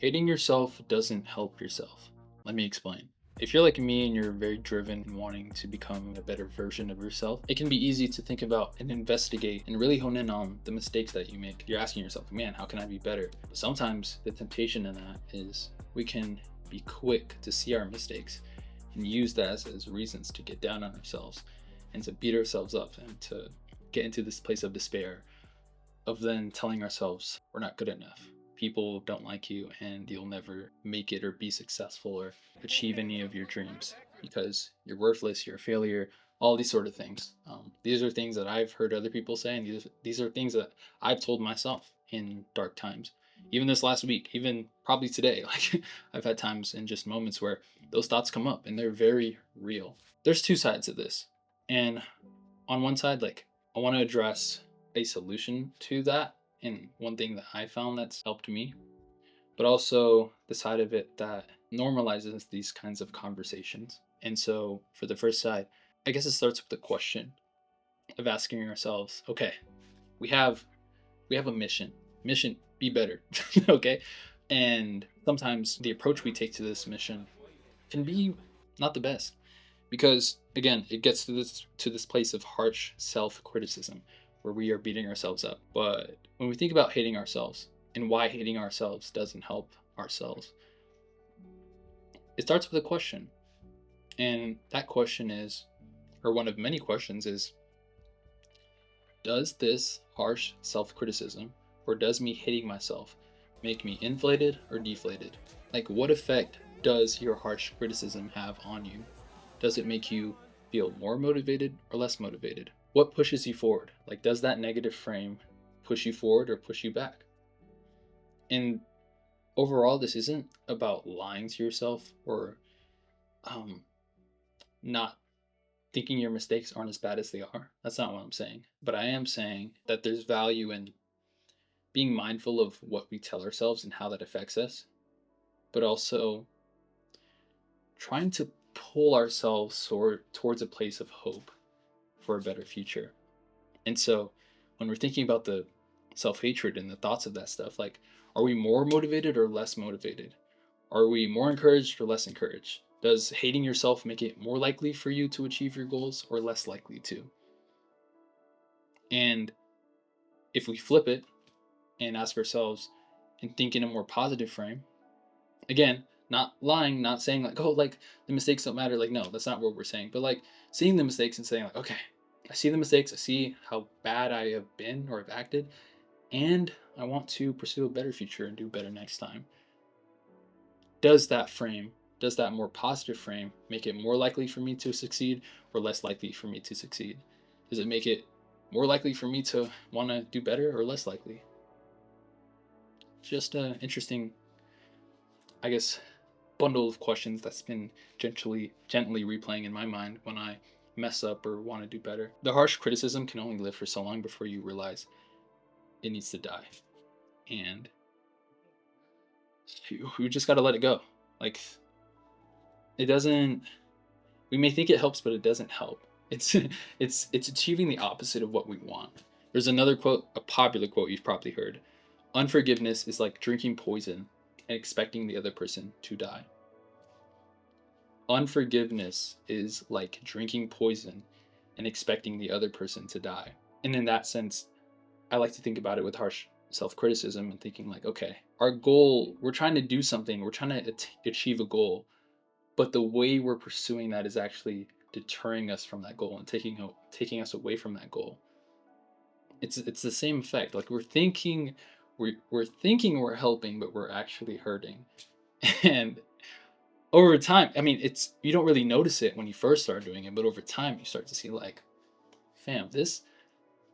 Hating yourself doesn't help yourself. Let me explain. If you're like me and you're very driven and wanting to become a better version of yourself, it can be easy to think about and investigate and really hone in on the mistakes that you make. You're asking yourself, man, how can I be better? But sometimes the temptation in that is we can be quick to see our mistakes and use that as reasons to get down on ourselves and to beat ourselves up and to get into this place of despair of then telling ourselves we're not good enough. People don't like you and you'll never make it or be successful or achieve any of your dreams because you're worthless, you're a failure, all these sort of things. These are things that I've heard other people say, and these are things that I've told myself in dark times. Even this last week, even probably today, like I've had times and just moments where those thoughts come up and they're very real. There's two sides of this. And on one side, like I want to address a solution to that. And one thing that I found that's helped me, but also the side of it that normalizes these kinds of conversations. And so for the first side, I guess it starts with the question of asking ourselves, okay, we have we have a mission. Mission be better. Okay? And sometimes the approach we take to this mission can be not the best because again it gets to this place of harsh self-criticism where we are beating ourselves up. But when we think about hating ourselves and why hating ourselves doesn't help ourselves, it starts with a question. And that question is, or one of many questions is, does this harsh self-criticism or does me hating myself make me inflated or deflated? Like what effect does your harsh criticism have on you? Does it make you feel more motivated or less motivated? What pushes you forward? Like, does that negative frame push you forward or push you back? And overall, this isn't about lying to yourself or um, not thinking your mistakes aren't as bad as they are. That's not what I'm saying. But I am saying that there's value in being mindful of what we tell ourselves and how that affects us, but also trying to pull ourselves towards a place of hope for a better future. And so when we're thinking about the self hatred and the thoughts of that stuff, like, are we more motivated or less motivated? Are we more encouraged or less encouraged? Does hating yourself make it more likely for you to achieve your goals or less likely to? And if we flip it and ask ourselves and think in a more positive frame, again, not lying, not saying like, oh, like the mistakes don't matter. Like, no, that's not what we're saying. But like seeing the mistakes and saying, like, okay, I see the mistakes, I see how bad I have been or have acted, and I want to pursue a better future and do better next time. Does that more positive frame make it more likely for me to succeed or less likely for me to succeed? Does it make it more likely for me to want to do better or less likely? Just an interesting, I guess, bundle of questions that's been gently replaying in my mind when I mess up or want to do better. The harsh criticism can only live for so long before you realize it needs to die. And you just got to let it go. Like it doesn't we may think it helps but it doesn't help. It's it's achieving the opposite of what we want. There's another quote, a popular quote you've probably heard. Unforgiveness is like drinking poison and expecting the other person to die. Unforgiveness is like drinking poison and expecting the other person to die. And in that sense, I like to think about it with harsh self criticism and thinking, like, okay, our goal, we're trying to do something, we're trying to achieve a goal, but the way we're pursuing that is actually deterring us from that goal and taking us away from that goal. It's the same effect. Like we're thinking we're helping, but we're actually hurting. And over time, I mean, it's you don't really notice it when you first start doing it, but over time you start to see like, fam, this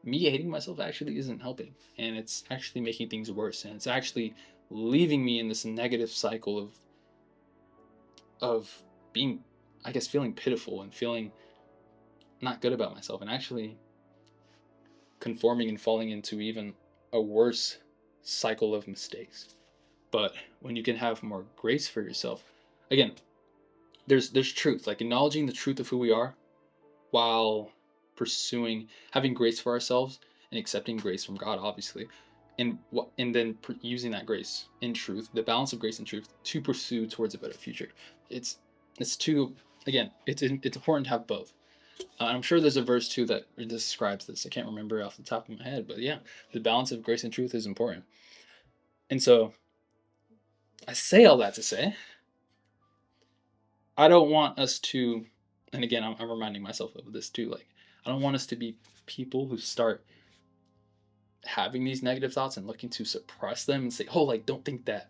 me hating myself actually isn't helping, and it's actually making things worse, and it's actually leaving me in this negative cycle of being, I guess, feeling pitiful and feeling not good about myself, and actually conforming and falling into even a worse cycle of mistakes. But when you can have more grace for yourself, again, there's truth, like acknowledging the truth of who we are while pursuing having grace for ourselves and accepting grace from God, obviously. and then using that grace in truth, the balance of grace and truth, to pursue towards a better future. It's it's too again. It's important to have both. I'm sure there's a verse too that describes this. I can't remember off the top of my head, but yeah, the balance of grace and truth is important. And so I say all that to say, I don't want us to, and again, I'm reminding myself of this too. Like, I don't want us to be people who start having these negative thoughts and looking to suppress them and say, "Oh, like, don't think that."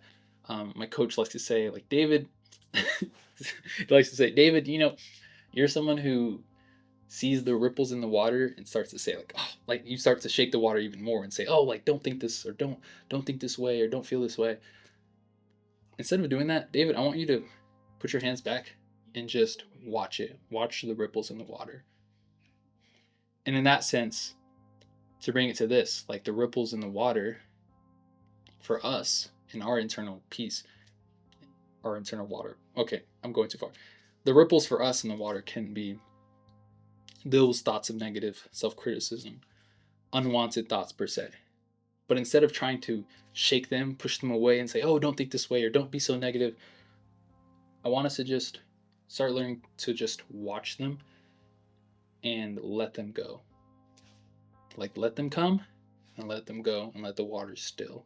My coach likes to say, like, David, he likes to say, David, you're someone who sees the ripples in the water and starts to say, like, oh, like you start to shake the water even more and say, oh, like, don't think this, or don't think this way, or don't feel this way. Instead of doing that, David, I want you to put your hands back and just watch the ripples in the water. And in that sense, to bring it to this, like the ripples in the water for us in our internal peace, our internal water. Okay, I'm going too far. The ripples for us in the water can be those thoughts of negative self-criticism, unwanted thoughts per se. But instead of trying to shake them, push them away, and say, oh, don't think this way, or don't be so negative, I want us to just start learning to just watch them and let them go. Like, let them come and let them go and let the water still.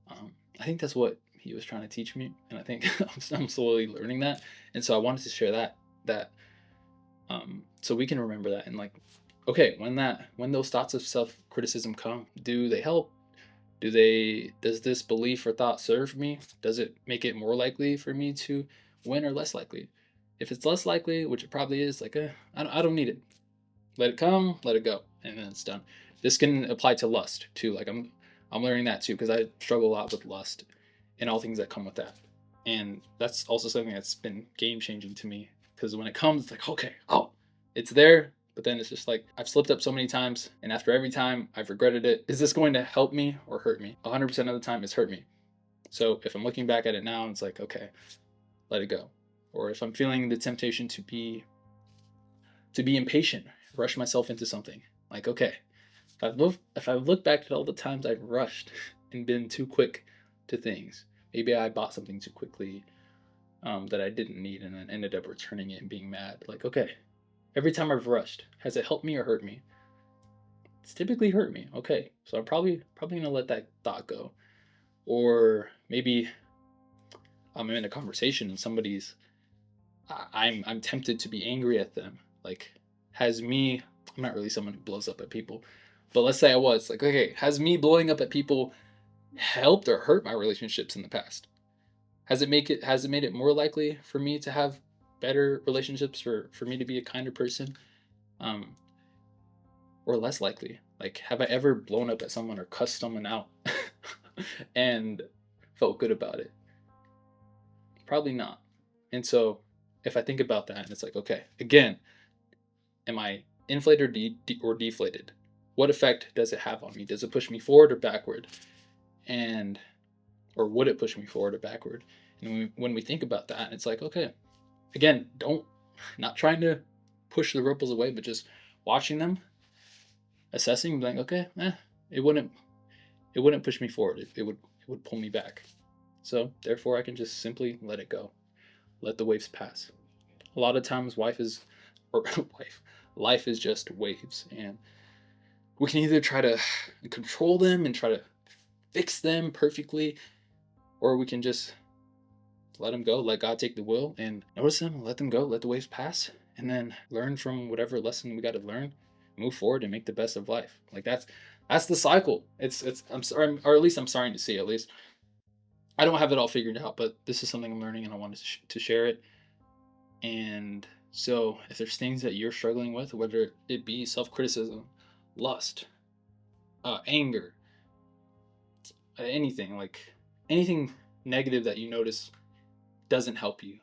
I think that's what he was trying to teach me. And I think I'm slowly learning that. And so I wanted to share that so we can remember that. And like, okay, when those thoughts of self-criticism come, do they help? Does this belief or thought serve me? Does it make it more likely for me to win or less likely? If it's less likely, which it probably is, like, I don't need it. Let it come, let it go, and then it's done. This can apply to lust too. Like, I'm learning that too, because I struggle a lot with lust and all things that come with that. And that's also something that's been game changing to me, because when it comes, it's like, okay, oh, it's there. But then it's just like, I've slipped up so many times, and after every time, I've regretted it. Is this going to help me or hurt me? 100% of the time, it's hurt me. So if I'm looking back at it now, it's like, okay, let it go. Or if I'm feeling the temptation to be impatient, rush myself into something, like, okay, if I've looked back at all the times I've rushed and been too quick to things, maybe I bought something too quickly, that I didn't need, and then ended up returning it and being mad. Like, okay, every time I've rushed, has it helped me or hurt me? It's typically hurt me. Okay, so I'm probably gonna let that thought go. Or maybe I'm in a conversation and I'm tempted to be angry at them. Like, has me I'm not really someone who blows up at people, but let's say I was, like, okay, has me blowing up at people helped or hurt my relationships in the past? Has it made it more likely for me to have better relationships, for me to be a kinder person, um or less likely? Like, have I ever blown up at someone or cussed someone out and felt good about it? Probably not. And so if I think about that, and it's like, okay, again, am I inflated or or deflated? What effect does it have on me? Does it push me forward or backward? And or would it push me forward or backward? And when we think about that, it's like, okay, again, don't not trying to push the ripples away, but just watching them, assessing, like, okay, it wouldn't it wouldn't push me forward. It would pull me back. So therefore, I can just simply let it go, let the waves pass. A lot of times, life is just waves, and we can either try to control them and try to fix them perfectly, or we can just let them go, let God take the wheel, and notice them, let them go, let the waves pass, and then learn from whatever lesson we got to learn, move forward, and make the best of life. Like, that's the cycle. It's I'm sorry, or at least I'm starting to see. At least I don't have it all figured out, but this is something I'm learning, and I wanted to share it. And so, if there's things that you're struggling with, whether it be self-criticism, lust, anger, anything, like anything negative that you notice doesn't help you,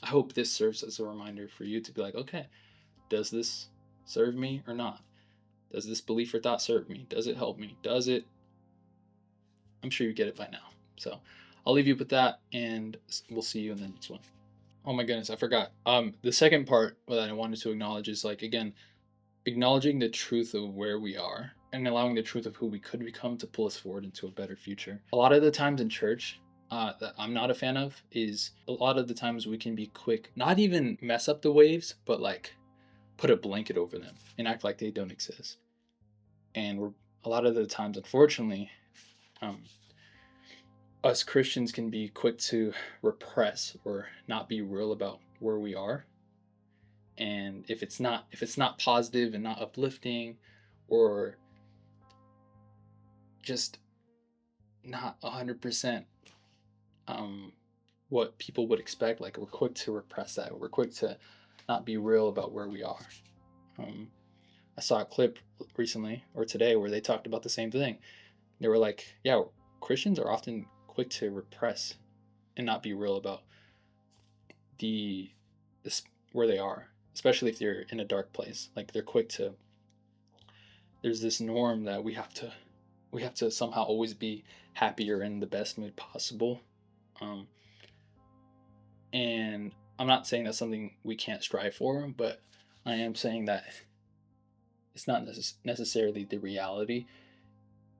I hope this serves as a reminder for you to be like, okay, does this serve me or not? Does this belief or thought serve me? Does it help me? Does it? I'm sure you get it by now. So I'll leave you with that, and we'll see you in the next one. Oh my goodness, I forgot. The second part that I wanted to acknowledge is, like, again, acknowledging the truth of where we are and allowing the truth of who we could become to pull us forward into a better future. A lot of the times in church, that I'm not a fan of is a lot of the times we can be quick, not even mess up the waves, but like put a blanket over them and act like they don't exist. And we're a lot of the times, unfortunately, um, us Christians can be quick to repress or not be real about where we are. And if it's not positive and not uplifting, or just not 100% um, what people would expect, like we're quick to repress that. We're quick to not be real about where we are. Um, I saw a clip recently or today where they talked about the same thing. They were like, yeah, Christians are often quick to repress and not be real about the this where they are, especially if they're in a dark place. Like they're quick to there's this norm that we have to somehow always be happier in the best mood possible. Um, and I'm not saying that's something we can't strive for, but I am saying that it's not necessarily the reality.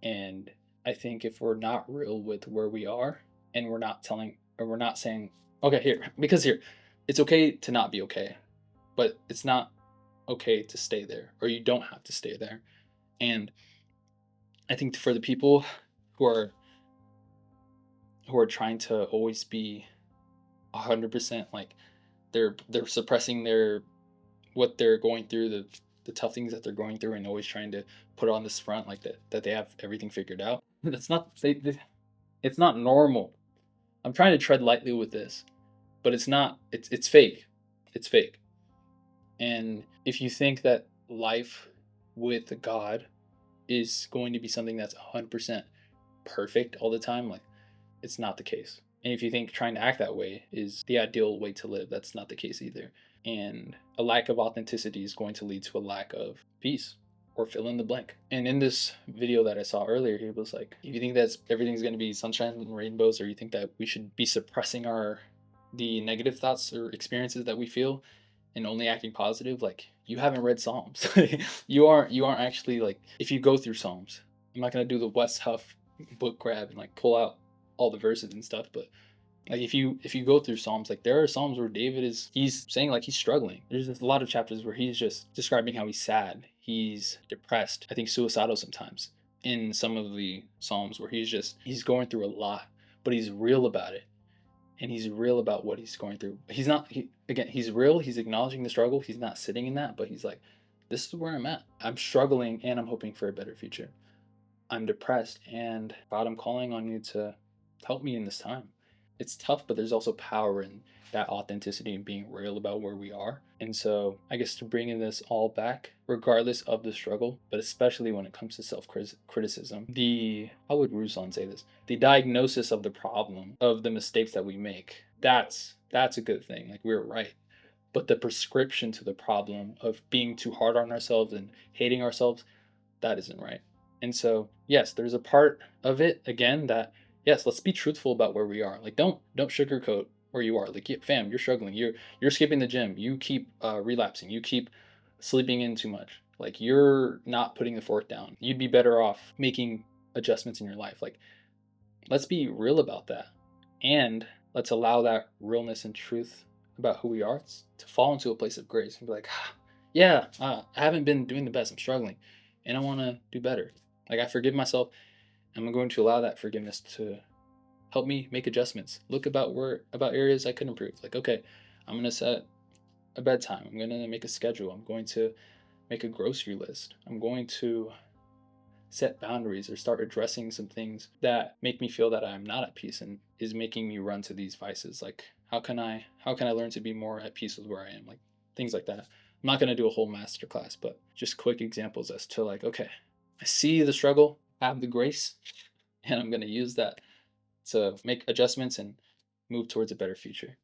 And I think if we're not real with where we are, and we're not telling, or we're not saying, okay, here, it's okay to not be okay, but it's not okay to stay there, or you don't have to stay there. And I think for the people who are trying to always be 100%, like they're suppressing their what they're going through, the tough things that they're going through, and always trying to put on this front like that they have everything figured out. That's not it's not normal. I'm trying to tread lightly with this, but it's not. It's fake. It's fake. And if you think that life with God is going to be something that's 100% perfect all the time, like it's not the case. And if you think trying to act that way is the ideal way to live, that's not the case either. And a lack of authenticity is going to lead to a lack of peace, or fill in the blank. And in this video that I saw earlier, he was like, if you think that everything's going to be sunshine and rainbows, or you think that we should be suppressing the negative thoughts or experiences that we feel and only acting positive, like you haven't read Psalms. You aren't actually, like, if you go through Psalms, I'm not going to do the West Huff book grab and like pull out all the verses and stuff, but like if you go through Psalms, like there are Psalms where he's saying like he's struggling. There's just a lot of chapters where he's just describing how he's sad, he's depressed, I think suicidal sometimes, in some of the Psalms, where he's going through a lot, but he's real about it. And he's real about what he's going through. He's not again, he's real, he's acknowledging the struggle, he's not sitting in that, but he's like, this is where I'm at. I'm struggling and I'm hoping for a better future. I'm depressed, and God, I'm calling on you to help me in this time. It's tough, but there's also power in that authenticity and being real about where we are. And so, I guess, to bringing this all back, regardless of the struggle, but especially when it comes to self criticism, how would Ruslan say this? The diagnosis of the problem, of the mistakes that we make, that's a good thing. Like, we're right. But the prescription to the problem of being too hard on ourselves and hating ourselves, that isn't right. And so, yes, there's a part of it again that, yes, let's be truthful about where we are. Like, don't sugarcoat where you are. Like, yeah, fam, you're struggling. You're skipping the gym. You keep relapsing. You keep sleeping in too much. Like, you're not putting the fork down. You'd be better off making adjustments in your life. Like, let's be real about that, and let's allow that realness and truth about who we are to fall into a place of grace and be like, ah, yeah, I haven't been doing the best. I'm struggling, and I want to do better. Like, I forgive myself. I'm going to allow that forgiveness to help me make adjustments. Look about areas I could improve. Like, okay, I'm gonna set a bedtime. I'm gonna make a schedule. I'm going to make a grocery list. I'm going to set boundaries or start addressing some things that make me feel that I'm not at peace and is making me run to these vices. Like, how can I learn to be more at peace with where I am? Like, things like that. I'm not going to do a whole master class, but just quick examples as to, like, okay, I see the struggle, have the grace, and I'm going to use that to make adjustments and move towards a better future.